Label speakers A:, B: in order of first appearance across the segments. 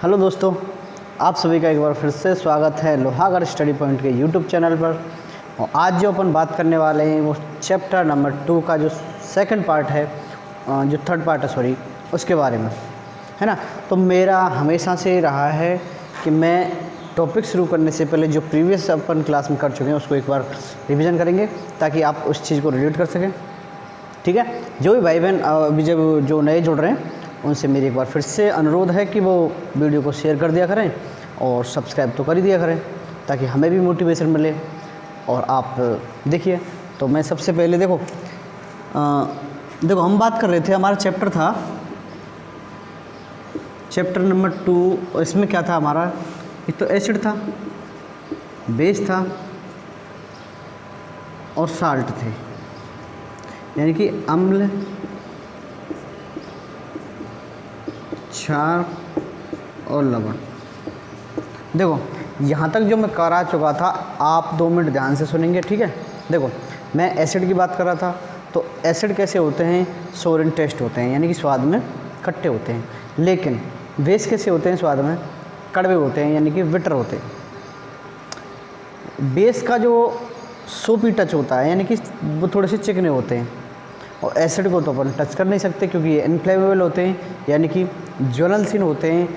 A: Hello दोस्तों, आप सभी का एक बार फिर से स्वागत है लोहागढ़ स्टडी पॉइंट के यूट्यूब चैनल पर। और आज जो अपन बात करने वाले हैं वो चैप्टर नंबर 2 का जो सेकंड पार्ट है, जो थर्ड पार्ट है सॉरी, उसके बारे में है ना। तो मेरा हमेशा से रहा है कि मैं टॉपिक शुरू करने से पहले जो प्रीवियस अपन क्लास में कर चुके हैं उसको एक बार रिविज़न करेंगे ताकि आप उस चीज़ को रिलेट कर सकें। ठीक है, जो भी भाई बहन अभी जब जो नए जुड़ रहे हैं उनसे मेरी एक बार फिर से अनुरोध है कि वो वीडियो को शेयर कर दिया करें और सब्सक्राइब तो कर ही दिया करें ताकि हमें भी मोटिवेशन मिले और आप देखिए। तो मैं सबसे पहले देखो हम बात कर रहे थे, हमारा चैप्टर था चैप्टर नंबर 2। इसमें क्या था हमारा, एक तो एसिड था, बेस था और साल्ट थे, यानी कि अम्ल, क्षार और लवण। देखो यहाँ तक जो मैं करा चुका था आप 2 मिनट ध्यान से सुनेंगे, ठीक है। देखो मैं एसिड की बात कर रहा था, तो एसिड कैसे होते हैं, सोरेन टेस्ट होते हैं, यानी कि स्वाद में खट्टे होते हैं। लेकिन बेस कैसे होते हैं, स्वाद में कड़वे होते हैं, यानी कि बिटर होते हैं। बेस का जो सोपी टच होता है, यानी कि वो थोड़े से चिकने होते हैं। और एसिड को तो अपन टच कर नहीं सकते क्योंकि ये इनफ्लेमेबल होते हैं, यानी कि ज्वलनशील होते हैं।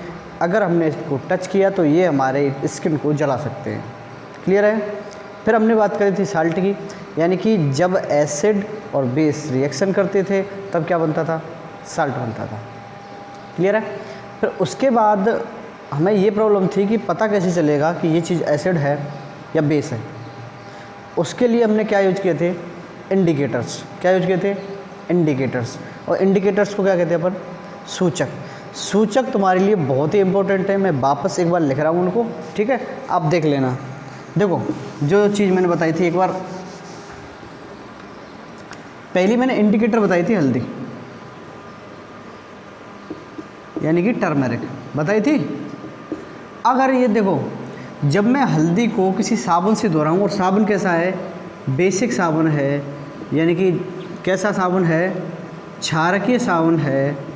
A: अगर हमने इसको टच किया तो ये हमारे स्किन को जला सकते हैं। क्लियर है। फिर हमने बात करी थी साल्ट की, यानी कि जब एसिड और बेस रिएक्शन करते थे तब क्या बनता था, साल्ट बनता था। क्लियर है। फिर उसके बाद हमें ये प्रॉब्लम थी कि पता कैसे चलेगा कि ये चीज़ एसिड है या बेस है। उसके लिए हमने क्या यूज किए थे, इंडिकेटर्स। क्या यूज किए थे, इंडिकेटर्स। और इंडिकेटर्स को क्या कहते हैं अपन, सूचक। सूचक तुम्हारे लिए बहुत ही इंपॉर्टेंट है। मैं वापस एक बार लिख रहा हूँ उनको, ठीक है, आप देख लेना। देखो जो चीज़ मैंने बताई थी, एक बार पहली मैंने इंडिकेटर बताई थी हल्दी, यानी कि टर्मरिक बताई थी। अगर ये देखो, जब मैं हल्दी को किसी साबुन से धो रहा हूँ, और साबुन कैसा है, बेसिक साबुन है, यानी कि कैसा साबुन है, क्षारकीय साबुन है।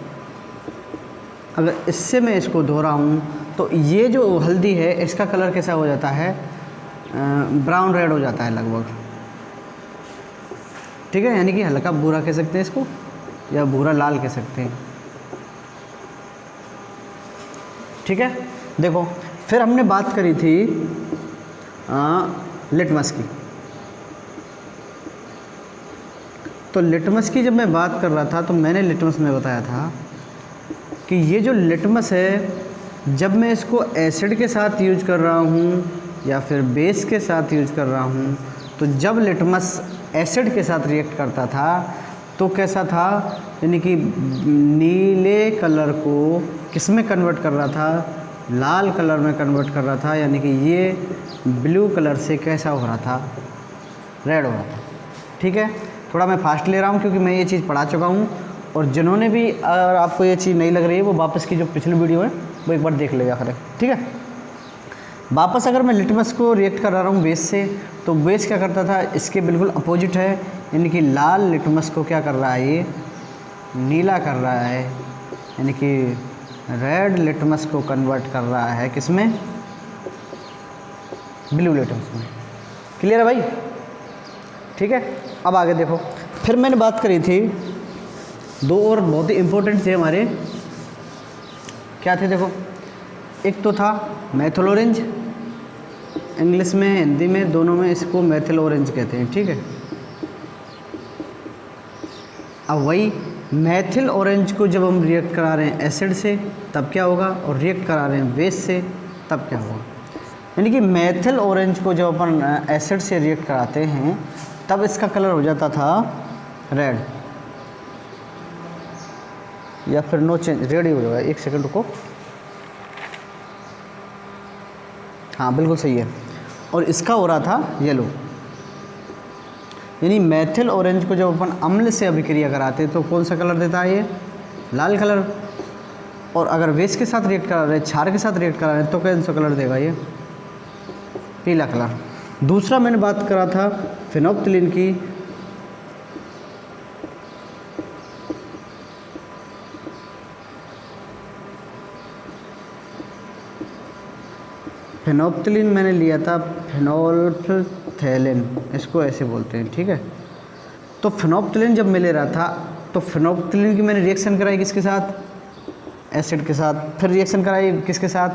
A: अगर इससे मैं इसको धो रहा हूँ तो ये जो हल्दी है इसका कलर कैसा हो जाता है, ब्राउन रेड हो जाता है लगभग। ठीक है, यानी कि हल्का भूरा कह सकते हैं इसको, या भूरा लाल कह सकते हैं। ठीक है। देखो फिर हमने बात करी थी लिटमस की। तो लिटमस की जब मैं बात कर रहा था तो मैंने लिटमस में बताया था कि ये जो लिटमस है, जब मैं इसको एसिड के साथ यूज कर रहा हूँ या फिर बेस के साथ यूज कर रहा हूँ, तो जब लिटमस एसिड के साथ रिएक्ट करता था तो कैसा था, यानी कि नीले कलर को किस में कन्वर्ट कर रहा था, लाल कलर में कन्वर्ट कर रहा था। यानी कि ये ब्लू कलर से कैसा हो रहा था, रेड हो रहा था। ठीक है, थोड़ा मैं फास्ट ले रहा हूँ क्योंकि मैं ये चीज़ पढ़ा चुका हूँ। और जिन्होंने भी, अगर आपको ये चीज़ नहीं लग रही है, वो वापस की जो पिछली वीडियो है वो एक बार देख लेगा करें। ठीक है, वापस अगर मैं लिटमस को रिएक्ट कर रहा हूँ बेस से, तो बेस क्या करता था, इसके बिल्कुल अपोजिट है, यानी कि लाल लिटमस को क्या कर रहा है, ये नीला कर रहा है, यानी कि रेड लिटमस को कन्वर्ट कर रहा है किसमें, ब्लू लिटमस में। क्लियर है भाई। ठीक है, अब आगे देखो। फिर मैंने बात करी थी 2 और बहुत ही इम्पोर्टेंट थे हमारे, क्या थे देखो। एक तो था मेथिल ऑरेंज, इंग्लिश में हिंदी में दोनों में इसको मेथिल ऑरेंज कहते हैं। ठीक है, अब वही मेथिल ऑरेंज को जब हम रिएक्ट करा रहे हैं एसिड से तब क्या होगा, और रिएक्ट करा रहे हैं बेस से तब क्या होगा। यानी कि मेथिल ऑरेंज को जब अपन एसिड से रिएक्ट कराते हैं तब इसका कलर हो जाता था रेड, या फिर नो चेंज, रेड ही हो जाएगा। एक सेकंड रुको, हाँ बिल्कुल सही है। और इसका हो रहा था येलो। यानी मेथिल ऑरेंज को जब अपन अम्ल से अभिक्रिया कराते तो कौन सा कलर देता है, ये लाल कलर। और अगर बेस के साथ रिएक्ट करा रहे, क्षार के साथ रिएक्ट करा रहे, तो कौन सा कलर देगा, ये पीला कलर। दूसरा मैंने बात करा था फिनोप्थिलीन की, फेनोप्थिलीन मैंने लिया था फेनोल्फथैलिन, इसको ऐसे बोलते हैं, ठीक है। तो फेनोप्थिलीन जब मैं ले रहा था तो फेनोप्थिलीन की मैंने रिएक्शन कराई किसके साथ, एसिड के साथ, फिर रिएक्शन कराई किसके साथ,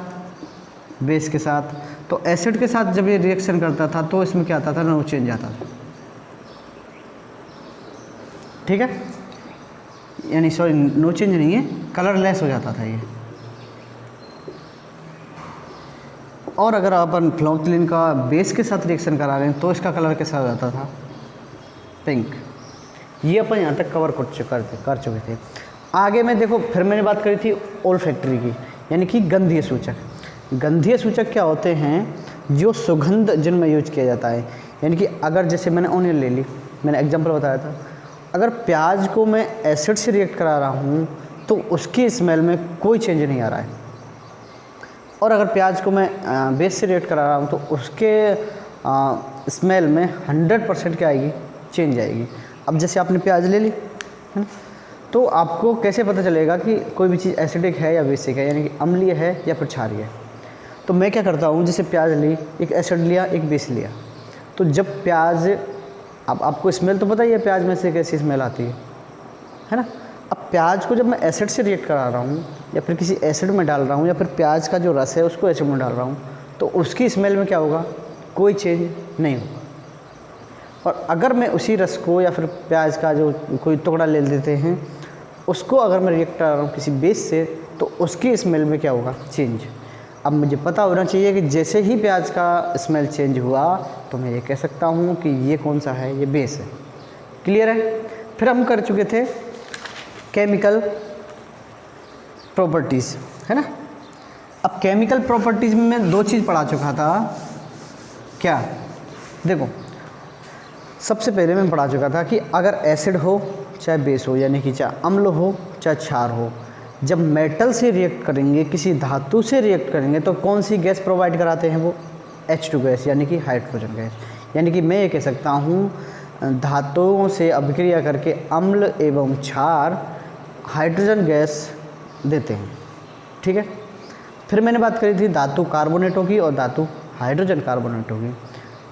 A: बेस के साथ। तो एसिड के साथ जब ये रिएक्शन करता था तो इसमें क्या आता था, नो चेंज आता था, ठीक है, यानी सॉरी नो चेंज नहीं है, कलरलेस हो जाता था ये। और अगर अपन फेनोप्थिलीन का बेस के साथ रिएक्शन करा रहे हैं तो इसका कलर कैसा हो जाता था, पिंक। ये अपन यहाँ तक कवर कर चुके थे। आगे में देखो, फिर मैंने बात करी थी ओल्फैक्टरी की, यानी कि गंधीय सूचक। गंधीय सूचक क्या होते हैं, जो सुगंध जिनमें यूज किया जाता है। यानी कि अगर जैसे मैंने ऑनियन ले ली, मैंने एग्जांपल बताया था, अगर प्याज को मैं एसिड से रिएक्ट करा रहा हूँ तो उसकी स्मेल में कोई चेंज नहीं आ रहा है, और अगर प्याज को मैं बेस से रिएक्ट करा रहा हूँ तो उसके स्मेल में 100% क्या आएगी, चेंज आएगी। अब जैसे आपने प्याज ले ली है ना, तो आपको कैसे पता चलेगा कि कोई भी चीज़ एसिडिक है या बेसिक है, यानी कि अम्लीय है या फिर क्षारीय है। तो मैं क्या करता हूँ, जैसे प्याज ली, एक एसिड लिया एक बेस लिया, तो जब प्याज, अब आपको स्मेल तो पता ही है प्याज में से कैसी स्मेल आती है ना। अब प्याज को जब मैं एसिड से रिएक्ट करा रहा हूँ या फिर किसी एसिड में डाल रहा हूँ, या फिर प्याज का जो रस है उसको एसिड में डाल रहा हूँ, तो उसकी स्मेल में क्या होगा, कोई चेंज नहीं होगा। और अगर मैं उसी रस को या फिर प्याज का जो कोई टुकड़ा ले लेते हैं, उसको अगर मैं रिएक्ट कर रहा हूँ किसी बेस से, तो उसकी स्मेल में क्या होगा, चेंज। अब मुझे पता होना चाहिए कि जैसे ही प्याज का स्मेल चेंज हुआ तो मैं ये कह सकता हूँ कि ये कौन सा है, ये बेस है। क्लियर है। फिर हम कर चुके थे केमिकल प्रॉपर्टीज़, है ना। अब केमिकल प्रॉपर्टीज़ में मैं 2 चीज़ पढ़ा चुका था। क्या, देखो, सबसे पहले मैं पढ़ा चुका था कि अगर एसिड हो चाहे बेस हो, यानी कि चाहे अम्ल हो चाहे क्षार हो, जब मेटल से रिएक्ट करेंगे, किसी धातु से रिएक्ट करेंगे, तो कौन सी गैस प्रोवाइड कराते हैं, वो H2 गैस, यानी कि हाइड्रोजन गैस। यानी कि मैं ये कह सकता हूँ धातुओं से अभिक्रिया करके अम्ल एवं क्षार हाइड्रोजन गैस देते हैं, ठीक है। फिर मैंने बात करी थी धातु कार्बोनेटों की और धातु हाइड्रोजन कार्बोनेटों की।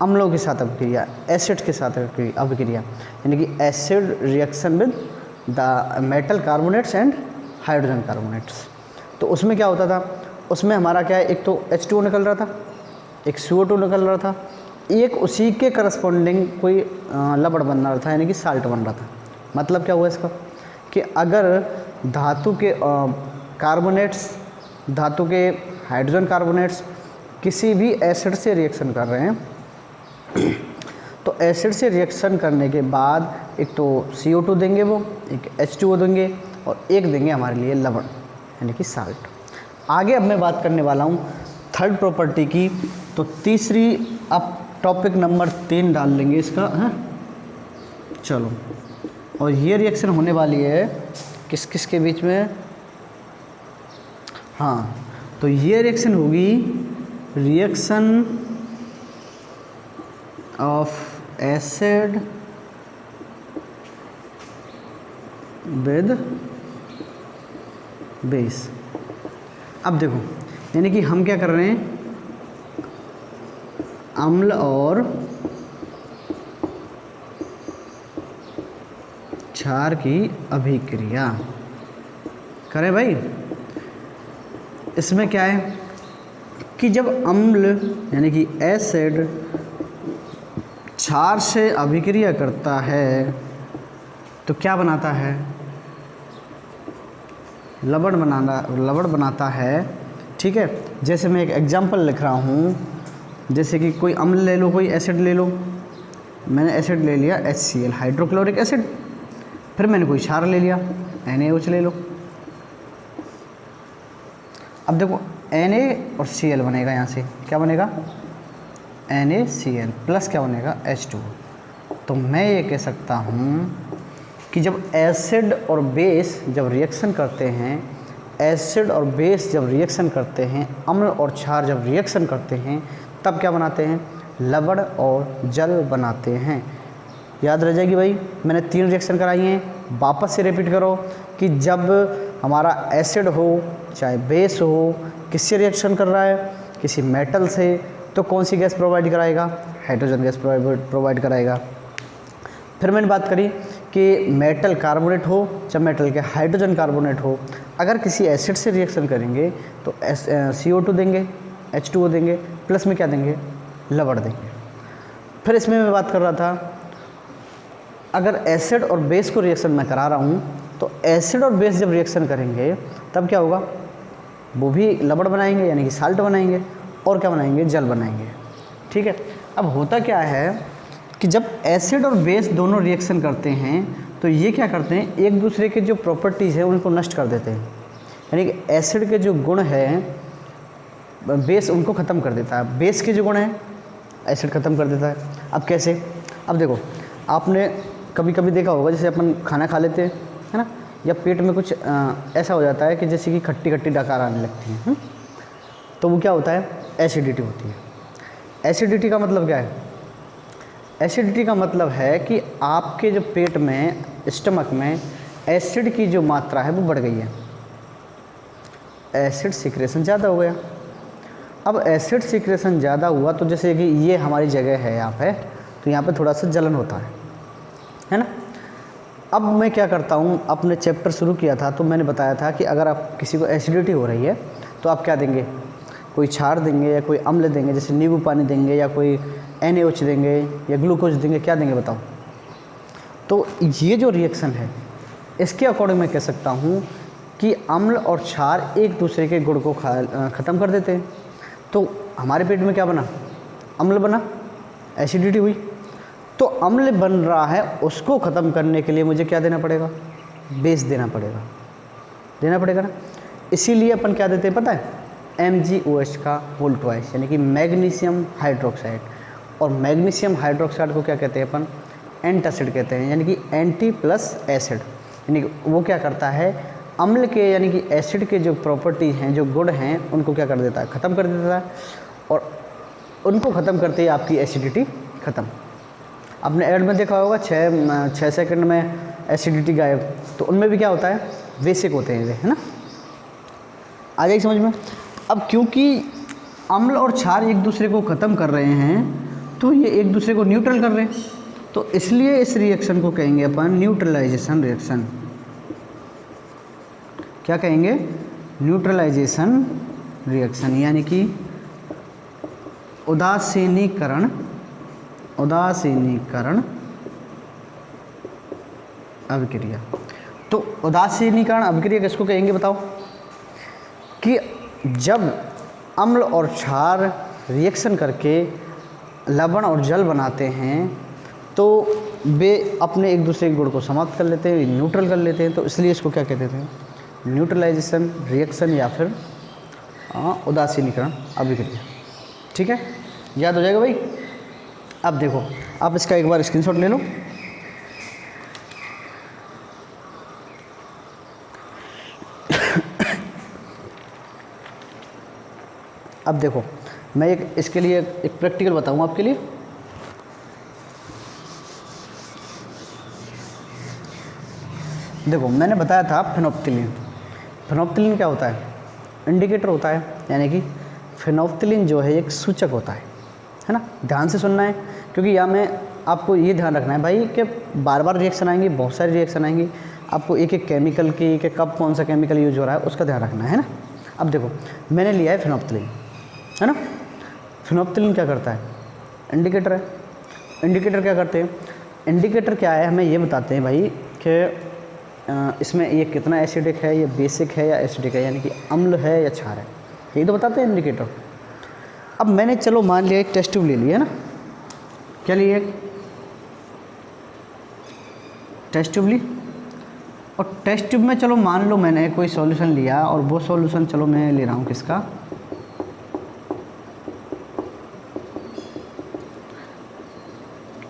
A: अम्लों के साथ अभिक्रिया, एसिड के साथ अभिक्रिया, यानी कि acid reaction with the metal carbonates and hydrogen carbonates. तो उसमें क्या होता था, उसमें हमारा क्या है, एक तो H2O निकल रहा था, एक CO2 निकल रहा था, एक उसी के करस्पॉन्डिंग कोई लवण बन रहा था, यानी कि साल्ट बन रहा था। मतलब क्या हुआ इसका, कि अगर धातु के कार्बोनेट्स, धातु के हाइड्रोजन कार्बोनेट्स किसी भी एसिड से रिएक्शन कर रहे हैं, तो एसिड से रिएक्शन करने के बाद एक तो CO2 देंगे वो, एक H2O देंगे, और एक देंगे हमारे लिए लवण, यानी कि साल्ट। आगे अब मैं बात करने वाला हूँ थर्ड प्रॉपर्टी की। तो तीसरी, अब टॉपिक नंबर 3 डाल लेंगे इसका, है चलो। और ये रिएक्शन होने वाली है किस किस के बीच में, हाँ, तो ये रिएक्शन होगी reaction of acid with base. अब देखो, यानी कि हम क्या कर रहे हैं, अम्ल और क्षार की अभिक्रिया करें भाई। इसमें क्या है कि जब अम्ल यानी कि एसिड क्षार से अभिक्रिया करता है तो क्या बनाता है, लवण बनाता है, ठीक है। जैसे मैं एक एग्जांपल लिख रहा हूँ, जैसे कि कोई अम्ल ले लो, कोई एसिड ले लो, मैंने एसिड ले लिया HCl हाइड्रोक्लोरिक एसिड, फिर मैंने कोई क्षार ले लिया NaOH ले लो। अब देखो Na और Cl बनेगा, यहाँ से क्या बनेगा, NaCl प्लस क्या बनेगा, H2। तो मैं ये कह सकता हूँ कि जब एसिड और बेस जब रिएक्शन करते हैं, एसिड और बेस जब रिएक्शन करते हैं, अम्ल और क्षार जब रिएक्शन करते हैं, तब क्या बनाते हैं, लवण और जल बनाते हैं। याद रह जाएगी भाई, मैंने 3 रिएक्शन कराई हैं। वापस से रिपीट करो कि जब हमारा एसिड हो चाहे बेस हो, किससे रिएक्शन कर रहा है, किसी मेटल से, तो कौन सी गैस प्रोवाइड कराएगा? हाइड्रोजन गैस प्रोवाइड कराएगा। फिर मैंने बात करी कि मेटल कार्बोनेट हो चाहे मेटल के हाइड्रोजन कार्बोनेट हो, अगर किसी एसिड से रिएक्शन करेंगे तो CO2 देंगे, H2O देंगे, प्लस में क्या देंगे? लवण देंगे। फिर इसमें मैं बात कर रहा था, अगर एसिड और बेस को रिएक्शन मैं करा रहा हूँ तो एसिड और बेस जब रिएक्शन करेंगे तब क्या होगा? वो भी लवण बनाएंगे यानी कि साल्ट बनाएंगे, और क्या बनाएंगे? जल बनाएंगे। ठीक है। अब होता क्या है कि जब एसिड और बेस दोनों रिएक्शन करते हैं तो ये क्या करते हैं, एक दूसरे के जो प्रॉपर्टीज़ है उनको नष्ट कर देते हैं, यानी कि एसिड के जो गुण हैं बेस उनको ख़त्म कर देता है, बेस के जो गुण हैं एसिड ख़त्म कर देता है। अब कैसे? अब देखो, आपने कभी कभी देखा होगा, जैसे अपन खाना खा लेते हैं, है ना, या पेट में कुछ ऐसा हो जाता है कि जैसे कि खट्टी खट्टी डकार आने लगती है, तो वो क्या होता है? एसिडिटी होती है। एसिडिटी का मतलब क्या है? एसिडिटी का मतलब है कि आपके जो पेट में, स्टमक में एसिड की जो मात्रा है वो बढ़ गई है, एसिड सिक्रेशन ज़्यादा हो गया। अब एसिड सिक्रेशन ज़्यादा हुआ तो जैसे कि ये हमारी जगह है यहाँ पे, तो यहाँ पे थोड़ा सा जलन होता है ना। अब मैं क्या करता हूँ, अपने चैप्टर शुरू किया था तो मैंने बताया था कि अगर आप किसी को एसिडिटी हो रही है तो आप क्या देंगे? कोई क्षार देंगे या कोई अम्ल देंगे, जैसे नींबू पानी देंगे या कोई NaOH देंगे या ग्लूकोज देंगे, क्या देंगे बताओ? तो ये जो रिएक्शन है इसके अकॉर्डिंग मैं कह सकता हूँ कि अम्ल और क्षार एक दूसरे के गुण को ख़त्म कर देते हैं। तो हमारे पेट में क्या बना? अम्ल बना, एसिडिटी हुई। तो अम्ल बन रहा है, उसको ख़त्म करने के लिए मुझे क्या देना पड़ेगा? बेस देना पड़ेगा ना। इसीलिए अपन क्या देते हैं पता है? MgOH का होल ट्वाइस, यानी कि मैग्नीशियम हाइड्रोक्साइड। और मैग्नीशियम हाइड्रोक्साइड को क्या कहते हैं अपन? एंटासिड कहते हैं, यानी कि एंटी प्लस एसिड, यानी कि वो क्या करता है? अम्ल के यानी कि एसिड के जो प्रॉपर्टी हैं, जो गुण हैं, उनको क्या कर देता है? ख़त्म कर देता है। और उनको ख़त्म करते ही आपकी एसिडिटी ख़त्म। आपने ऐड में देखा होगा 6 सेकंड में एसिडिटी गायब, तो उनमें भी क्या होता है? बेसिक होते हैं, है ना। आ जाएगी समझ में। अब क्योंकि अम्ल और क्षार एक दूसरे को ख़त्म कर रहे हैं तो ये एक दूसरे को न्यूट्रल कर रहे हैं, तो इसलिए इस रिएक्शन को कहेंगे अपन न्यूट्रलाइजेशन रिएक्शन। क्या कहेंगे? न्यूट्रलाइजेशन रिएक्शन, यानी कि उदासीनीकरण अभिक्रिया। तो उदासीनीकरण अभिक्रिया किसको कहेंगे बताओ? कि जब अम्ल और क्षार रिएक्शन करके लवण और जल बनाते हैं तो वे अपने एक दूसरे के गुण को समाप्त कर लेते हैं, न्यूट्रल कर लेते हैं, तो इसलिए इसको क्या कहते हैं? न्यूट्रलाइजेशन रिएक्शन या फिर उदासीनीकरण अभिक्रिया। ठीक है, याद हो जाएगा भाई। अब देखो, आप इसका एक बार स्क्रीनशॉट ले लो। अब देखो, मैं इसके लिए एक प्रैक्टिकल बताऊँ आपके लिए। देखो, मैंने बताया था फिनोप्थिलीन क्या होता है? इंडिकेटर होता है, यानी कि फिनोप्थिलीन जो है एक सूचक होता है ना। ध्यान से सुनना है, क्योंकि यहाँ में आपको ये ध्यान रखना है भाई कि बार बार रिएक्शन आएंगी, बहुत सारी रिएक्शन आएंगी, आपको एक एक केमिकल की कि कब कौन सा केमिकल यूज हो रहा है उसका ध्यान रखना है ना। अब देखो, मैंने लिया है फिनोप्थिलीन, है ना। फिनोप्थिलीन क्या करता है? इंडिकेटर है। इंडिकेटर क्या करते हैं? इंडिकेटर क्या है, हमें ये बताते हैं भाई कि इसमें ये कितना एसिडिक है, ये बेसिक है या एसिडिक है, यानी कि अम्ल है या क्षार है, यही तो बताते हैं इंडिकेटर। अब मैंने चलो मान लिया एक टेस्ट ट्यूब ले लिया है ना। क्या लिए? टेस्ट ट्यूब ली, और टेस्ट ट्यूब में चलो मान लो मैंने कोई सॉल्यूशन लिया, और वो सॉल्यूशन चलो मैं ले रहा हूँ किसका?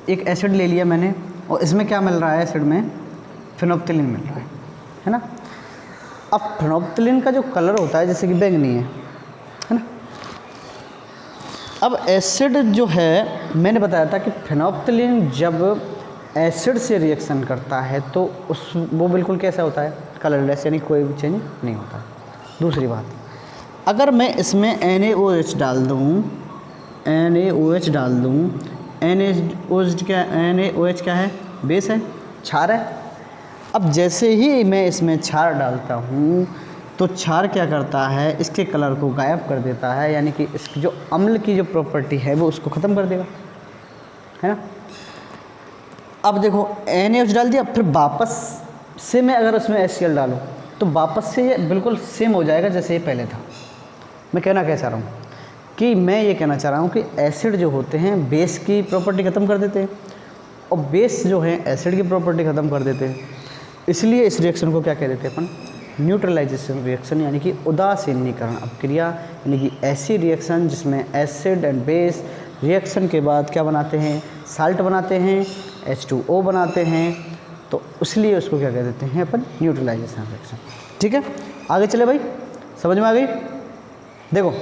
A: एक एसिड ले लिया मैंने, और इसमें क्या मिल रहा है? एसिड में फिनोप्थिलीन मिल रहा है ना। अब फिनोप्थिलीन का जो कलर होता है जैसे कि बैंगनी है ना। अब एसिड जो है, मैंने बताया था कि फिनोप्थिलीन जब एसिड से रिएक्शन करता है तो वो बिल्कुल कैसा होता है? कलरलेस, यानी कोई भी चेंज नहीं होता है। दूसरी बात, अगर मैं इसमें NaOH डाल दूँ, NaOH डाल दूँ, NaOH क्या है? बेस है, क्षार है। अब जैसे ही मैं इसमें क्षार डालता हूँ तो क्षार क्या करता है, इसके कलर को गायब कर देता है, यानी कि इसकी जो अम्ल की जो प्रॉपर्टी है वो उसको ख़त्म कर देगा, है ना। अब देखो NaOH डाल दिया, फिर वापस से मैं अगर उसमें HCl डालूँ तो वापस से ये बिल्कुल सेम हो जाएगा जैसे ये पहले था। मैं कहना क्या चाह रहा हूँ कि मैं ये कहना चाह रहा हूँ कि एसिड जो होते हैं बेस की प्रॉपर्टी ख़त्म कर देते हैं और बेस जो है एसिड की प्रॉपर्टी ख़त्म कर देते हैं। इसलिए इस रिएक्शन को क्या कह देते हैं अपन? न्यूट्रलाइजेशन रिएक्शन, यानी कि उदासीनीकरण अपक्रिया, यानी कि ऐसी रिएक्शन जिसमें एसिड एंड बेस रिएक्शन के बाद क्या बनाते हैं? साल्ट बनाते हैं, H2O बनाते हैं। तो इसलिए उसको क्या कह देते हैं अपन? Neutralisation reaction. ठीक है, आगे चले भाई, समझ में आ गई? देखो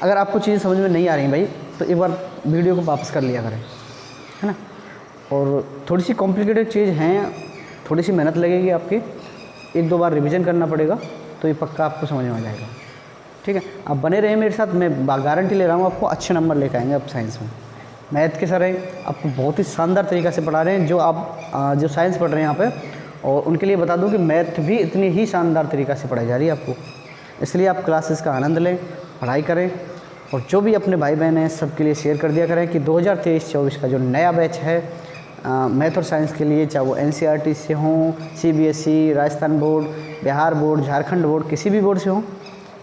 A: अगर आपको चीज़ें समझ में नहीं आ रही भाई तो एक बार वीडियो को वापस कर लिया करें, है ना। और थोड़ी सी कॉम्प्लिकेटेड चीज़ हैं, थोड़ी सी मेहनत लगेगी आपकी, 1-2 बार रिवीजन करना पड़ेगा तो ये पक्का आपको समझ में आ जाएगा। ठीक है, आप बने रहे मेरे साथ, मैं गारंटी ले रहा हूँ आपको अच्छे नंबर लेकर आएंगे आप साइंस में। मैथ के सर हैं, आपको बहुत ही शानदार तरीक़ा से पढ़ा रहे हैं, जो साइंस पढ़ रहे हैं यहाँ पे, और उनके लिए बता दूँ कि मैथ भी इतनी ही शानदार तरीक़ा से पढ़ाई जा रही है आपको। इसलिए आप क्लासेस का आनंद लें, पढ़ाई करें, और जो भी अपने भाई बहन हैं सबके लिए शेयर कर दिया करें कि 2023-24 का जो नया बैच है मैथ और साइंस के लिए, चाहे वो NCERT से हों, CBSE, Rajasthan board, Bihar board, Jharkhand board, किसी भी बोर्ड से हों,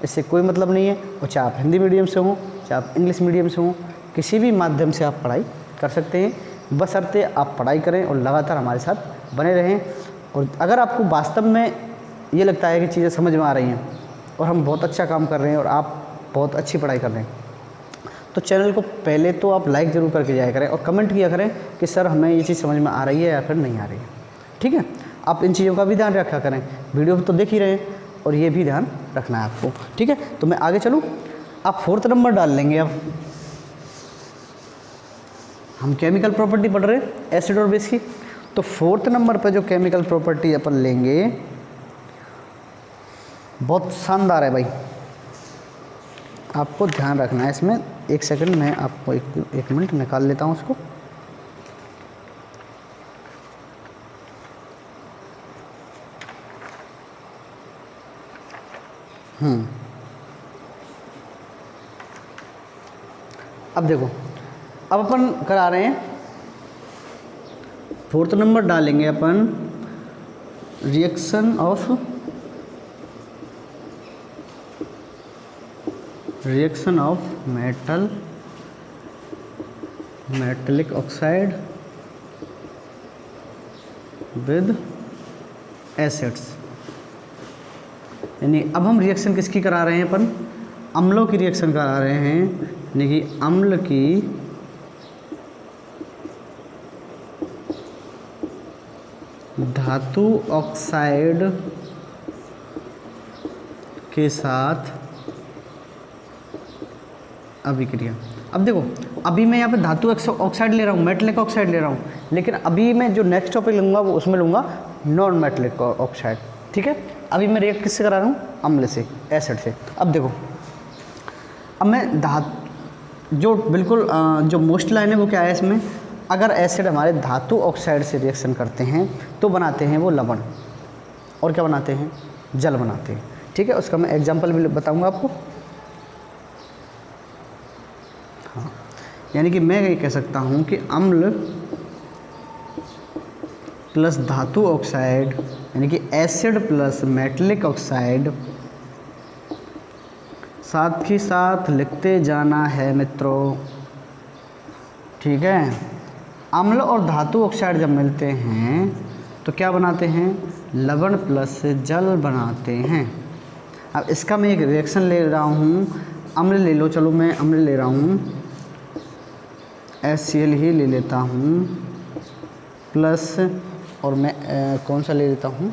A: इससे कोई मतलब नहीं है। और चाहे आप हिंदी मीडियम से हों, चाहे आप इंग्लिश मीडियम से हों, किसी भी माध्यम से आप पढ़ाई कर सकते हैं, बशर्ते आप पढ़ाई करें और लगातार हमारे साथ बने रहें। और अगर आपको वास्तव में ये लगता है कि चीज़ें समझ में आ रही हैं और हम बहुत अच्छा काम कर रहे हैं और आप बहुत अच्छी पढ़ाई कर रहे हैं, तो चैनल को पहले तो आप लाइक ज़रूर करके जाया करें और कमेंट किया करें कि सर हमें ये चीज़ समझ में आ रही है या फिर नहीं आ रही है। ठीक है, आप इन चीज़ों का भी ध्यान रखा करें, वीडियो तो देख ही रहे हैं और ये भी ध्यान रखना है आपको। ठीक है, तो मैं आगे चलूँ, आप 4th नंबर डाल लेंगे। अब हम केमिकल प्रॉपर्टी पढ़ रहे हैं एसिड और बेस की, तो 4th नंबर पर जो केमिकल प्रॉपर्टी अपन लेंगे बहुत शानदार है भाई, आपको ध्यान रखना है इसमें। 1 सेकंड में आपको 1 मिनट निकाल लेता हूँ उसको। अब देखो, अब अपन करा रहे हैं 4th नंबर डालेंगे अपन reaction of metallic oxide with acids. यानी अब हम रिएक्शन किसकी करा रहे हैं अपन? अम्लों की रिएक्शन करा रहे हैं, यानी कि अम्ल की धातु ऑक्साइड के साथ अभिक्रिया। अब देखो, अभी मैं यहाँ पे धातु ऑक्साइड ले रहा हूँ, मेटलिक ऑक्साइड ले रहा हूँ, लेकिन अभी मैं जो नेक्स्ट टॉपिक लूँगा वो उसमें लूँगा नॉन मेटलिक ऑक्साइड। ठीक है, अभी मैं रिएक्ट किससे करा रहा हूँ? अम्ल से, एसिड से। अब देखो, अब मैं जो बिल्कुल जो मोस्ट लाइन है वो क्या है इसमें? अगर एसिड हमारे धातु ऑक्साइड से रिएक्शन करते हैं तो बनाते हैं वो लवण, और क्या बनाते हैं? जल बनाते हैं। ठीक है, उसका मैं एग्जाम्पल भी बताऊँगा आपको। हाँ, यानी कि मैं ये कह सकता हूँ कि अम्ल प्लस धातु ऑक्साइड, यानी कि एसिड प्लस मेटलिक ऑक्साइड, साथ ही साथ लिखते जाना है मित्रों। ठीक है, अम्ल और धातु ऑक्साइड जब मिलते हैं तो क्या बनाते हैं? लवण प्लस जल बनाते हैं। अब इसका मैं एक रिएक्शन ले रहा हूँ, अम्ल ले लो, चलो मैं अम्ल ले रहा हूँ, HCl ही ले लेता हूँ, प्लस और मैं कौन सा ले लेता हूँ?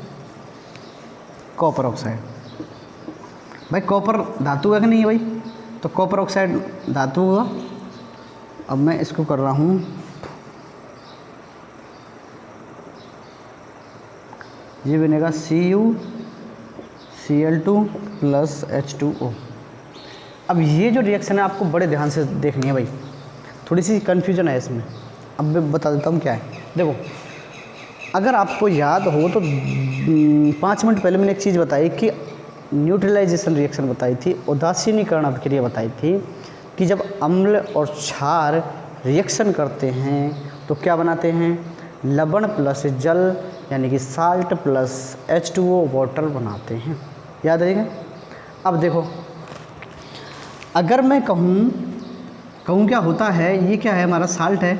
A: Copper oxide. भाई कॉपर धातु है कि नहीं है भाई? तो कॉपर ऑक्साइड धातु होगा। अब मैं इसको कर रहा हूँ, ये बनेगा CuCl2 प्लस H2O। अब ये जो रिएक्शन है आपको बड़े ध्यान से देखनी है भाई, थोड़ी सी कन्फ्यूजन है इसमें। अब मैं बता देता हूँ क्या है। देखो, अगर आपको याद हो तो 5 मिनट पहले मैंने एक चीज़ बताई कि न्यूट्रलाइजेशन रिएक्शन बताई थी, उदासीनीकरण अभिक्रिया बताई थी कि जब अम्ल और क्षार रिएक्शन करते हैं तो क्या बनाते हैं, लवण प्लस जल यानी कि साल्ट प्लस H2O वाटर बनाते हैं। याद रहेगा। अब देखो, अगर मैं कहूँ क्या होता है, ये क्या है हमारा साल्ट है,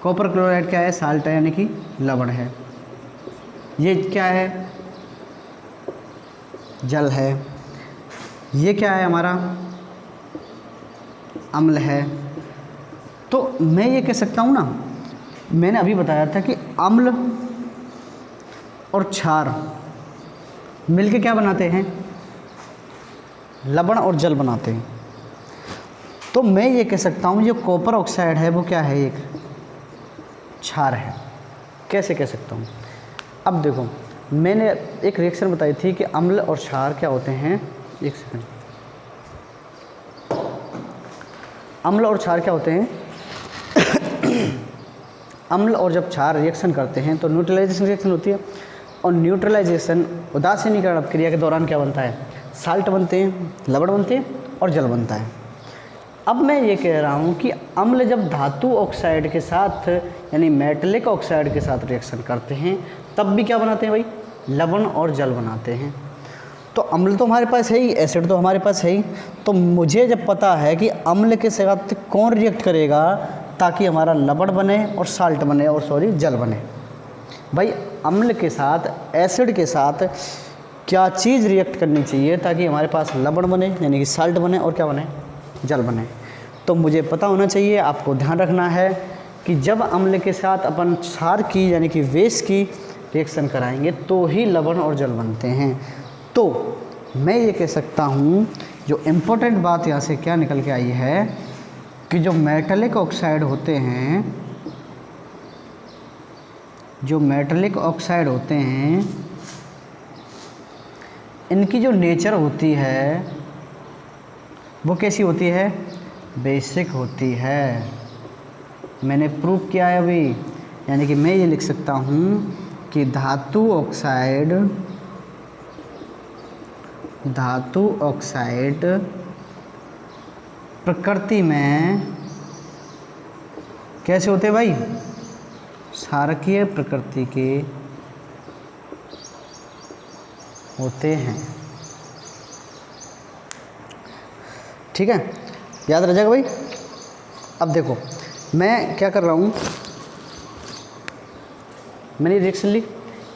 A: कॉपर क्लोराइड क्या है, साल्ट है यानी कि लवण है। ये क्या है, जल है। ये क्या है, हमारा अम्ल है। तो मैं ये कह सकता हूँ ना, मैंने अभी बताया था कि अम्ल और क्षार मिलके क्या बनाते हैं, लवण और जल बनाते हैं। तो मैं ये कह सकता हूँ जो कॉपर ऑक्साइड है वो क्या है, एक क्षार है। कैसे कह सकता हूँ, अब देखो मैंने एक रिएक्शन बताई थी कि अम्ल और क्षार क्या होते हैं, एक सेकंड, अम्ल और क्षार क्या होते हैं अम्ल और जब क्षार रिएक्शन करते हैं तो न्यूट्रलाइजेशन रिएक्शन होती है, और न्यूट्रलाइजेशन उदासीनीकरण अपक्रिया के दौरान क्या बनता है, साल्ट बनते हैं, लवण बनते हैं और जल बनता है। अब मैं ये कह रहा हूँ कि अम्ल जब धातु ऑक्साइड के साथ यानी मेटलिक ऑक्साइड के साथ रिएक्शन करते हैं तब भी क्या बनाते हैं भाई, लवण और जल बनाते हैं। तो अम्ल तो हमारे पास है ही, एसिड तो हमारे पास है ही। तो मुझे जब पता है कि अम्ल के साथ कौन रिएक्ट करेगा ताकि हमारा लवण बने और साल्ट बने और जल बने, भाई अम्ल के साथ एसिड के साथ क्या चीज़ रिएक्ट करनी चाहिए ताकि हमारे पास लवण बने यानी कि साल्ट बने और क्या बने, जल बने। तो मुझे पता होना चाहिए, आपको ध्यान रखना है कि जब अम्ल के साथ अपन क्षार की यानी कि बेस की रिएक्शन कराएंगे तो ही लवण और जल बनते हैं। तो मैं ये कह सकता हूँ, जो इम्पोर्टेंट बात यहाँ से क्या निकल के आई है कि जो मेटलिक ऑक्साइड होते हैं, जो मेटलिक ऑक्साइड होते हैं इनकी जो नेचर होती है वो कैसी होती है, बेसिक होती है। मैंने प्रूव किया है अभी, यानी कि मैं ये लिख सकता हूँ कि धातु ऑक्साइड प्रकृति में कैसे होते हैं भाई, क्षारकीय प्रकृति के होते हैं। ठीक है, याद रह जाएगा भाई। अब देखो मैं क्या कर रहा हूँ, मैंने रिएक्शन ली,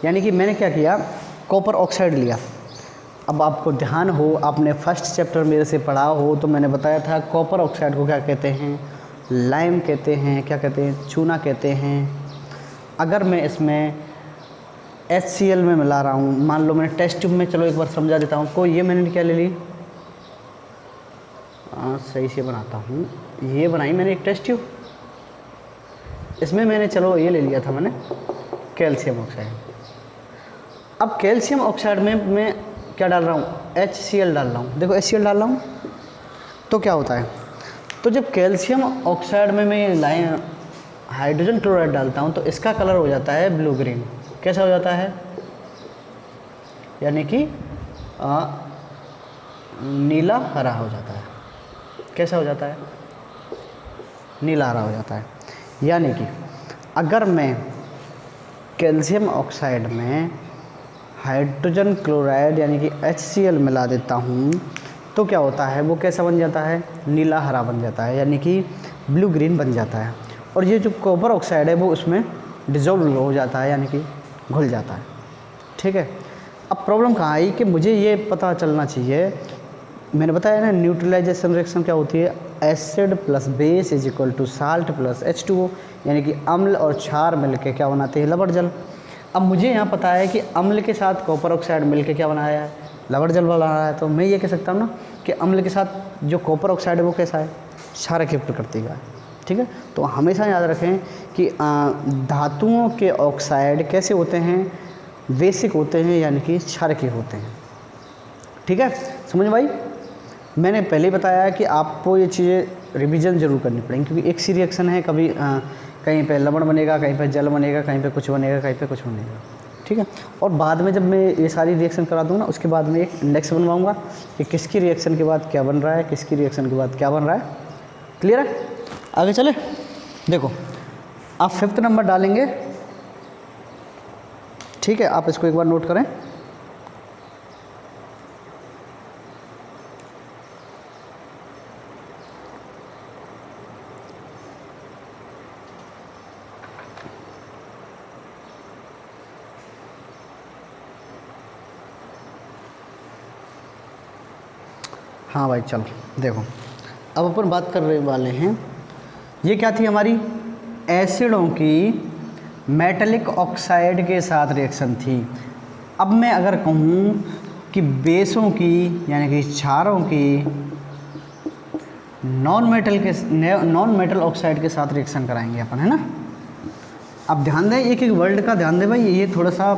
A: यानी कि मैंने क्या किया, कॉपर ऑक्साइड लिया। अब आपको ध्यान हो, आपने फर्स्ट चैप्टर मेरे से पढ़ा हो तो मैंने बताया था कॉपर ऑक्साइड को क्या कहते हैं, लाइम कहते हैं, क्या कहते हैं, चूना कहते हैं। अगर मैं इसमें HCl में मिला रहा हूँ, मान लो मैंने टेस्ट ट्यूब में, चलो एक बार समझा देता हूँ, कोई ये मैंने क्या ले ली, सही से बनाता हूँ, ये बनाई मैंने एक टेस्ट ट्यूब, इसमें मैंने चलो ये ले लिया था मैंने कैल्शियम ऑक्साइड। अब कैल्शियम ऑक्साइड में मैं क्या डाल रहा हूँ, HCl डाल रहा हूँ। देखो HCl डाल रहा हूँ तो क्या होता है, तो जब कैल्शियम ऑक्साइड में मैं हाइड्रोजन क्लोराइड डालता हूँ तो इसका कलर हो जाता है ब्लू ग्रीन। कैसा हो जाता है, यानी कि नीला हरा हो जाता है। कैसा हो जाता है, नीला हरा हो जाता है। यानी कि अगर मैं कैल्शियम ऑक्साइड में हाइड्रोजन क्लोराइड यानी कि HCl मिला देता हूँ तो क्या होता है, वो कैसा बन जाता है, नीला हरा बन जाता है, यानी कि ब्लू ग्रीन बन जाता है। और ये जो कॉपर ऑक्साइड है वो उसमें डिजोल्व हो जाता है, यानी कि घुल जाता है। ठीक है, अब प्रॉब्लम कहाँ आई कि मुझे ये पता चलना चाहिए, मैंने बताया ना न्यूट्रलाइजेशन रिएक्शन क्या होती है, acid plus base is equal to salt plus H2O, यानी कि अम्ल और क्षार मिलके क्या बनाते हैं, लवण जल। अब मुझे यहाँ पता है कि अम्ल के साथ कॉपर ऑक्साइड मिलके क्या बनाया है, लवण जल बनाया है। तो मैं ये कह सकता हूँ ना कि अम्ल के साथ जो कॉपर ऑक्साइड है वो कैसा है, क्षारकीय प्रकृति का है। ठीक है, तो हमेशा याद रखें कि धातुओं के ऑक्साइड कैसे होते हैं, बेसिक होते हैं, यानी कि क्षारकीय होते हैं। ठीक है, समझ भाई। मैंने पहले ही बताया है कि आपको ये चीज़ें रिवीजन ज़रूर करनी पड़ेंगी, क्योंकि एक सी रिएक्शन है, कभी कहीं पे लवण बनेगा, कहीं पे जल बनेगा, कहीं पे कुछ बनेगा, कहीं पे कुछ बनेगा, ठीक है। और बाद में जब मैं ये सारी रिएक्शन करा दूँगा ना, उसके बाद में एक इंडेक्स बनवाऊँगा कि किसकी रिएक्शन के बाद क्या बन रहा है, किसकी रिएक्शन के बाद क्या बन रहा है। क्लियर है? आगे चले। देखो आप 5th नंबर डालेंगे, ठीक है, आप इसको एक बार नोट करें। हाँ भाई चलो देखो, अब अपन बात कर रहे वाले हैं, ये क्या थी हमारी एसिडों की मेटलिक ऑक्साइड के साथ रिएक्शन थी। अब मैं अगर कहूँ कि बेसों की यानी कि क्षारों की नॉन मेटल ऑक्साइड के साथ रिएक्शन कराएंगे अपन, है ना। अब ध्यान दें, एक एक वर्ड का ध्यान दें भाई, ये थोड़ा सा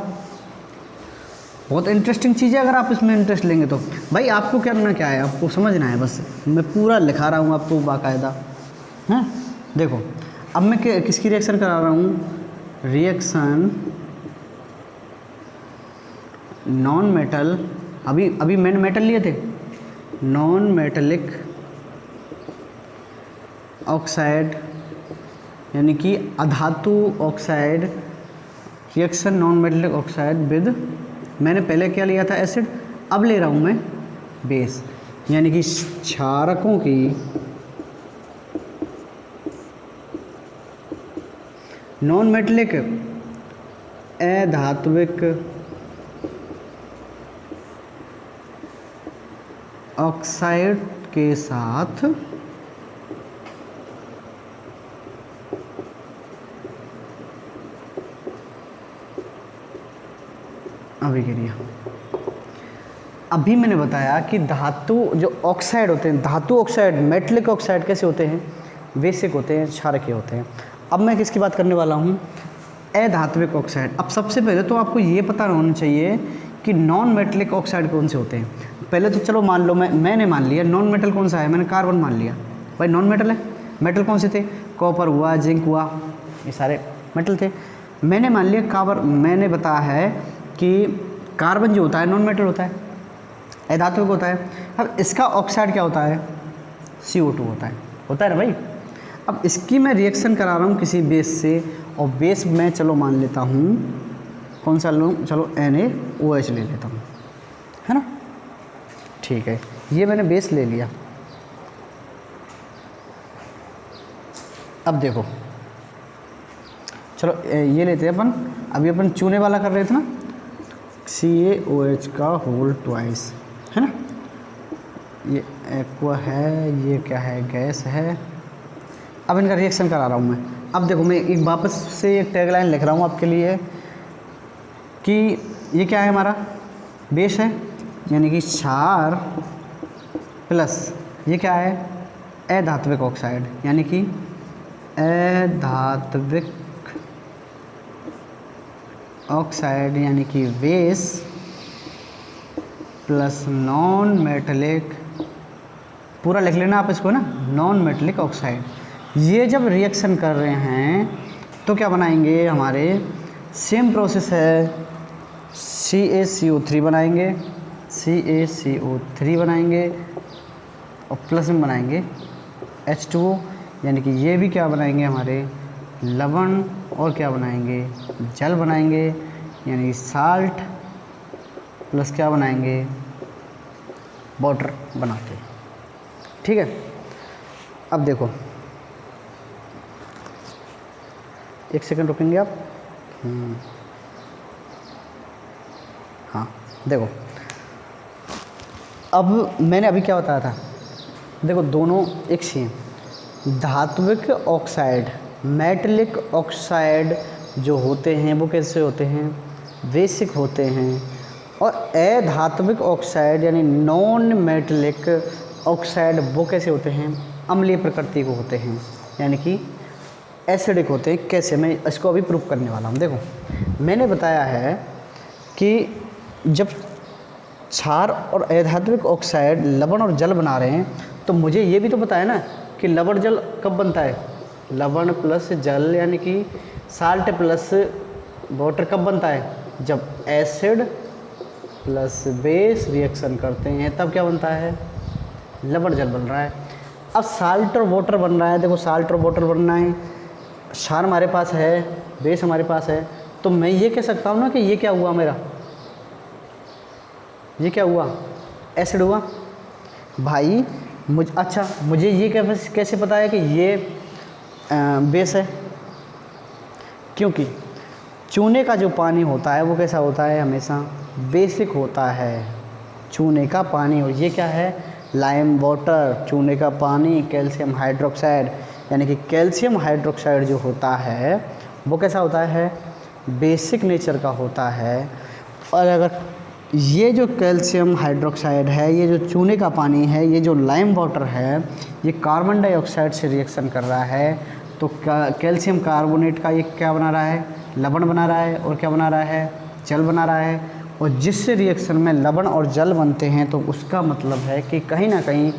A: बहुत इंटरेस्टिंग चीज़ है। अगर आप इसमें इंटरेस्ट लेंगे तो भाई आपको करना क्या है, आपको समझना है बस। मैं पूरा लिखा रहा हूँ आपको बाकायदा, हैं। देखो अब मैं किसकी रिएक्शन करा रहा हूँ, रिएक्शन नॉन मेटल, अभी मैंने मेटल लिए थे, नॉन मेटलिक ऑक्साइड यानी कि अधातु oxide, reaction non metallic oxide with, मैंने पहले क्या लिया था एसिड, अब ले रहा हूँ मैं बेस, यानी कि क्षारकों की नॉन मेटलिक अधात्विक ऑक्साइड के साथ अभिक्रिया। अभी मैंने बताया कि धातु जो ऑक्साइड होते हैं, धातु ऑक्साइड मेटलिक ऑक्साइड कैसे होते हैं, बेसिक होते हैं, क्षारकीय होते हैं। अब मैं किसकी बात करने वाला हूँ, अधात्विक ऑक्साइड। अब सबसे पहले तो आपको ये पता होना चाहिए कि नॉन मेटलिक ऑक्साइड कौन से होते हैं। पहले तो चलो मान लो मैंने मान लिया नॉन मेटल कौन सा है, मैंने कार्बन मान लिया भाई नॉन मेटल है। मेटल कौन से थे, कॉपर हुआ, जिंक हुआ, ये सारे मेटल थे। मैंने मान लिया कार्बन, मैंने बताया है कि कार्बन जो होता है नॉन मेटल होता है, अधात्विक होता है। अब इसका ऑक्साइड क्या होता है, CO2 होता है ना भाई। अब इसकी मैं रिएक्शन करा रहा हूँ किसी बेस से, और बेस मैं चलो मान लेता हूँ कौन सा लूँ, चलो NaOH ले लेता हूँ, है ना। ठीक है, ये मैंने बेस ले लिया। अब देखो चलो ये लेते हैं अपन, अभी अपन चूने वाला कर रहे थे ना, CaOH का होल ट्वाइस, है ना। ये एक्वा है, ये क्या है, गैस है। अब इनका रिएक्शन करा रहा हूँ मैं। अब देखो मैं एक वापस से एक टैगलाइन लिख रहा हूँ आपके लिए कि ये क्या है, हमारा बेस है यानी कि क्षार प्लस ये क्या है, अधात्विक ऑक्साइड यानी कि अधात्विक ऑक्साइड यानी कि बेस प्लस नॉन मेटलिक, पूरा लिख लेना आप इसको ना, नॉन मेटलिक ऑक्साइड। ये जब रिएक्शन कर रहे हैं तो क्या बनाएंगे, हमारे सेम प्रोसेस है, CaCO3 बनाएंगे, CaCO3 बनाएंगे और प्लस में बनाएंगे H2O, यानी कि ये भी क्या बनाएंगे, हमारे लवण, और क्या बनाएंगे, जल बनाएंगे यानी साल्ट, प्लस क्या बनाएंगे, वाटर बनाते हैं। ठीक है। अब देखो एक सेकंड रुकेंगे आप। हाँ देखो, अब मैंने अभी क्या बताया था, देखो दोनों एक ही हैं। धात्विक ऑक्साइड, मेटलिक ऑक्साइड जो होते हैं वो कैसे होते हैं, बेसिक होते हैं, और अधात्विक ऑक्साइड यानी नॉन मेटलिक ऑक्साइड वो कैसे होते हैं, अम्लीय प्रकृति को होते हैं यानी कि एसिडिक होते हैं। कैसे, मैं इसको अभी प्रूफ करने वाला हूँ। देखो मैंने बताया है कि जब क्षार और अधात्विक ऑक्साइड लवण और जल बना रहे हैं, तो मुझे ये भी तो पता है ना कि लवण जल कब बनता है, लवण प्लस जल यानी कि साल्ट प्लस वाटर कब बनता है, जब एसिड प्लस बेस रिएक्शन करते हैं तब क्या बनता है, लवण जल बन रहा है। अब साल्ट और वाटर बन रहा है, देखो साल्ट और वाटर बनना है, क्षार हमारे पास है, बेस हमारे पास है, तो मैं ये कह सकता हूँ ना कि ये क्या हुआ मेरा, ये क्या हुआ, एसिड हुआ भाई। अच्छा मुझे ये कैसे पता है कि ये बेस है, क्योंकि चूने का जो पानी होता है वो कैसा होता है, हमेशा बेसिक होता है, चूने का पानी। और ये क्या है, लाइम वाटर, चूने का पानी, कैल्शियम हाइड्रोक्साइड, यानी कि कैल्शियम हाइड्रोक्साइड जो होता है वो कैसा होता है, बेसिक नेचर का होता है। और अगर ये जो कैल्शियम हाइड्रोक्साइड है, ये जो चूने का पानी है, ये जो लाइम वाटर है, ये कार्बन डाइऑक्साइड से रिएक्शन कर रहा है, तो कैल्शियम कार्बोनेट का ये क्या बना रहा है, लवण बना रहा है, और क्या बना रहा है, जल बना रहा है। और जिससे रिएक्शन में लवण और जल बनते हैं तो उसका मतलब है कि कहीं ना कहीं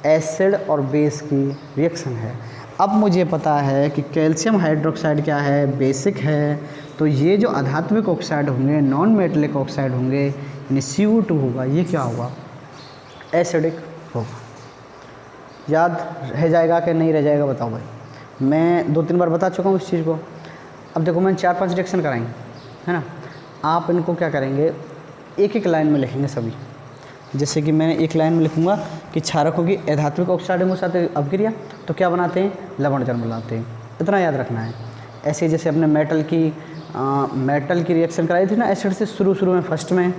A: एसिड और बेस की रिएक्शन है। अब मुझे पता है कि कैल्शियम हाइड्रोक्साइड क्या है, बेसिक है, तो ये जो अधात्विक ऑक्साइड होंगे, नॉन मेटलिक ऑक्साइड होंगे, यानी CO2 होगा, ये क्या होगा, एसिडिक होगा। याद रह जाएगा कि नहीं रह जाएगा बताओ भाई, मैं 2-3 बार बता चुका हूँ इस चीज़ को। अब देखो मैंने 4-5 रिएक्शन कराएंगे, है ना, आप इनको क्या करेंगे, एक एक लाइन में लिखेंगे सभी। जैसे कि मैंने एक लाइन में लिखूंगा कि क्षारकों की अधात्विक ऑक्साइडों के साथ अपक्रिया तो क्या बनाते हैं, लवण जल बनाते हैं, इतना याद रखना है। ऐसे जैसे अपने मेटल की रिएक्शन कराई थी ना एसिड से, शुरू में फर्स्ट में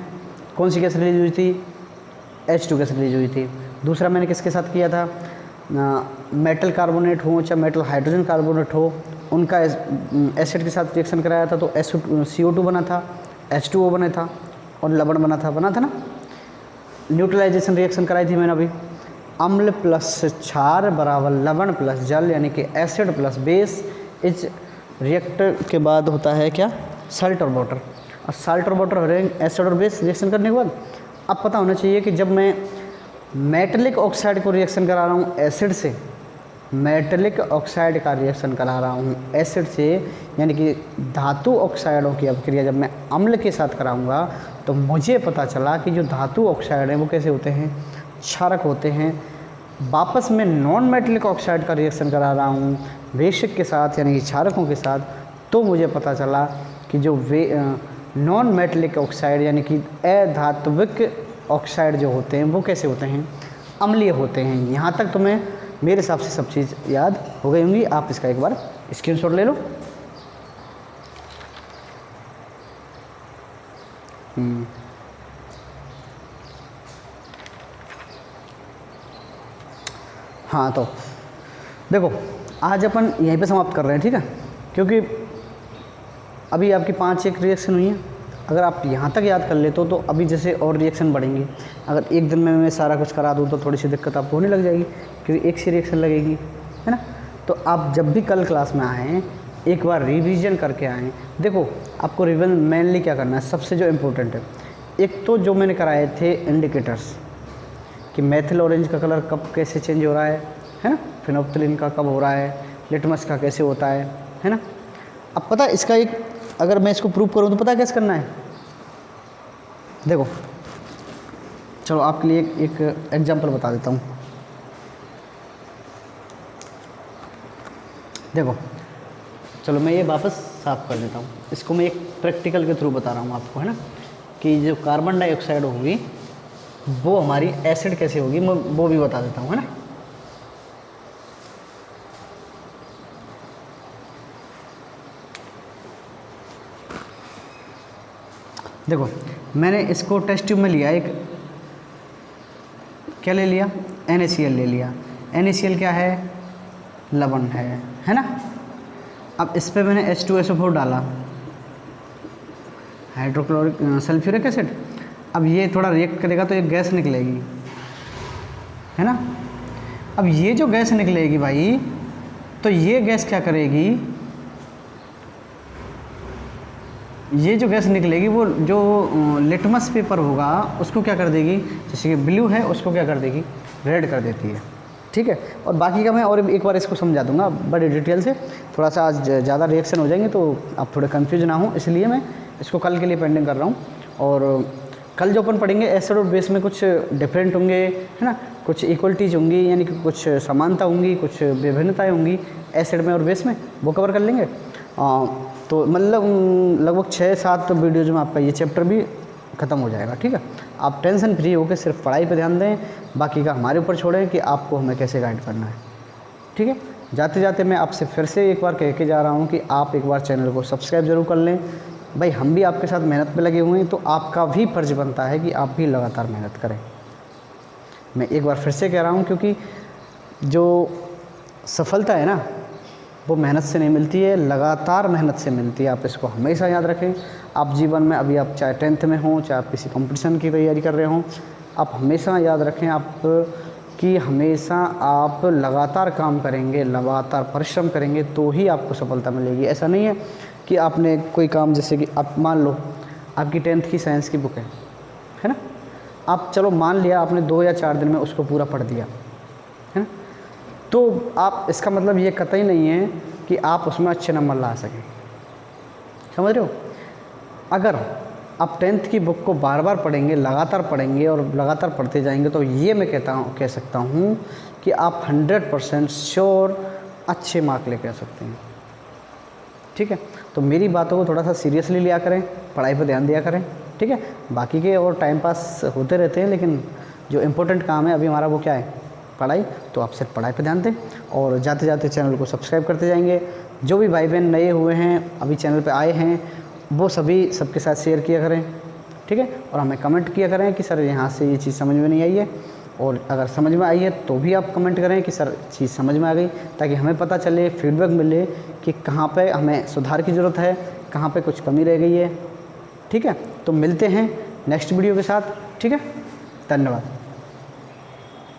A: कौन सी गैस रिलीज हुई थी, H2 गैस रिलीज हुई थी। दूसरा मैंने किसके साथ किया था, मेटल कार्बोनेट हो चाहे मेटल हाइड्रोजन कार्बोनेट हो, उनका एसिड के साथ रिएक्शन कराया था तो CO2 बना था, H2O बना था और लवण बना था ना। न्यूट्रलाइजेशन रिएक्शन कराई थी मैंने अभी, अम्ल प्लस क्षार बराबर लवण प्लस जल, यानी कि एसिड प्लस बेस। इस रिएक्टर के बाद होता है क्या, साल्ट और वाटर। और साल्ट और वाटर हो रहे हैं एसिड और बेस रिएक्शन करने के बाद। अब पता होना चाहिए कि जब मैं मेटलिक ऑक्साइड को रिएक्शन करा रहा हूँ एसिड से, मेटलिक ऑक्साइड का रिएक्शन करा रहा हूँ एसिड से, यानी कि धातु ऑक्साइडों की अभिक्रिया जब मैं अम्ल के साथ कराऊंगा तो मुझे पता चला कि जो धातु ऑक्साइड हैं वो कैसे होते हैं, क्षारक होते हैं। वापस मैं नॉन मेटलिक ऑक्साइड का रिएक्शन करा रहा हूँ बेसिक के साथ, यानी कि क्षारकों के साथ, तो मुझे पता चला कि जो नॉन मेटलिक ऑक्साइड यानी कि अधात्विक ऑक्साइड जो होते हैं वो कैसे होते हैं, अम्लीय होते हैं। यहाँ तक तुम्हें मेरे हिसाब से सब चीज़ याद हो गई होंगी। आप इसका एक बार स्क्रीनशॉट ले लो। हाँ तो देखो आज अपन यहीं पे समाप्त कर रहे हैं, ठीक है, क्योंकि अभी आपकी 5-1 रिएक्शन हुई है। अगर आप यहाँ तक याद कर लेते हो तो अभी जैसे और रिएक्शन बढ़ेंगी। अगर एक दिन में मैं सारा कुछ करा दूँ तो थोड़ी सी दिक्कत आपको होने लग जाएगी, क्योंकि एक सी रिएक्शन लगेगी, है ना। तो आप जब भी कल क्लास में आएँ एक बार रिवीजन करके आएँ। देखो आपको रिवीजन मेनली क्या करना है, सबसे जो इम्पोर्टेंट है, एक तो जो मैंने कराए थे इंडिकेटर्स कि मेथिल ऑरेंज का कलर कब कैसे चेंज हो रहा है ना, फिनोप्थिलीन का कब हो रहा है, लिटमस का कैसे होता है ना। अब पता इसका एक, अगर मैं इसको प्रूव करूँ तो पता कैसे करना है। देखो चलो आपके लिए एक एग्जांपल बता देता हूँ। देखो चलो मैं ये वापस साफ़ कर देता हूँ। इसको मैं एक प्रैक्टिकल के थ्रू बता रहा हूँ आपको, है ना, कि जो कार्बन डाइऑक्साइड होगी वो हमारी एसिड कैसे होगी, मैं वो भी बता देता हूँ, है ना। देखो मैंने इसको टेस्ट ट्यूब में लिया, एक क्या ले लिया, NaCl ले लिया। NaCl क्या है, लवण है ना। अब इस पे मैंने H2SO4 डाला, हाइड्रोक्लोरिक सल्फ्यूरिक एसिड। अब ये थोड़ा रिएक्ट करेगा तो एक गैस निकलेगी, है ना। अब ये जो गैस निकलेगी भाई, तो ये गैस क्या करेगी, ये जो गैस निकलेगी वो जो लिटमस पेपर होगा उसको क्या कर देगी, जैसे कि ब्लू है उसको क्या कर देगी, रेड कर देती है। ठीक है, और बाकी का मैं और एक बार इसको समझा दूंगा बड़ी डिटेल से। थोड़ा सा आज ज़्यादा रिएक्शन हो जाएंगे तो आप थोड़े कंफ्यूज ना हो, इसलिए मैं इसको कल के लिए पेंडिंग कर रहा हूँ। और कल जो अपन पढ़ेंगे एसिड और बेस में कुछ डिफरेंट होंगे, है ना, कुछ इक्वलिटीज होंगी, यानी कि कुछ समानता होंगी, कुछ विभिन्नताएँ होंगी एसिड में और बेस में, वो कवर कर लेंगे। तो मतलब लगभग 6-7 वीडियोज़ में आपका ये चैप्टर भी ख़त्म हो जाएगा। ठीक है, आप टेंशन फ्री होकर सिर्फ पढ़ाई पे ध्यान दें, बाकी का हमारे ऊपर छोड़ें कि आपको हमें कैसे गाइड करना है। ठीक है, जाते जाते मैं आपसे फिर से एक बार कह के जा रहा हूँ कि आप एक बार चैनल को सब्सक्राइब ज़रूर कर लें। भाई हम भी आपके साथ मेहनत पे लगे हुए हैं, तो आपका भी फ़र्ज़ बनता है कि आप भी लगातार मेहनत करें। मैं एक बार फिर से कह रहा हूँ, क्योंकि जो सफलता है ना वो मेहनत से नहीं मिलती है, लगातार मेहनत से मिलती है। आप इसको हमेशा याद रखें। आप जीवन में अभी आप चाहे 10th में हों, चाहे आप किसी कंपटीशन की तैयारी कर रहे हों, आप हमेशा याद रखें आप कि हमेशा आप लगातार काम करेंगे, लगातार परिश्रम करेंगे तो ही आपको सफलता मिलेगी। ऐसा नहीं है कि आपने कोई काम, जैसे कि आप मान लो आपकी 10th की साइंस की बुक है ना, आप चलो मान लिया आपने 2 या 4 दिन में उसको पूरा पढ़ दिया, है ना, तो आप इसका मतलब ये कतई नहीं है कि आप उसमें अच्छे नंबर ला सकें। समझ रहे हो? अगर आप 10th की बुक को बार बार पढ़ेंगे, लगातार पढ़ेंगे और लगातार पढ़ते जाएंगे, तो ये मैं कह सकता हूँ कि आप 100% श्योर अच्छे मार्क लेके आ सकते हैं। ठीक है, तो मेरी बातों को थोड़ा सा सीरियसली लिया करें, पढ़ाई पर ध्यान दिया करें। ठीक है, बाकी के और टाइम पास होते रहते हैं, लेकिन जो इम्पोर्टेंट काम है अभी हमारा वो क्या है, पढ़ाई। तो आप सिर्फ पढ़ाई पर ध्यान दें और जाते जाते चैनल को सब्सक्राइब करते जाएंगे। जो भी भाई बहन नए हुए हैं, अभी चैनल पे आए हैं, वो सभी सबके साथ शेयर किया करें। ठीक है, और हमें कमेंट किया करें कि सर यहाँ से ये चीज़ समझ में नहीं आई है, और अगर समझ में आई है तो भी आप कमेंट करें कि सर चीज़ समझ में आ गई, ताकि हमें पता चले, फीडबैक मिले कि कहाँ पे हमें सुधार की ज़रूरत है, कहाँ पे कुछ कमी रह गई है। ठीक है, तो मिलते हैं नेक्स्ट वीडियो के साथ। ठीक है, धन्यवाद।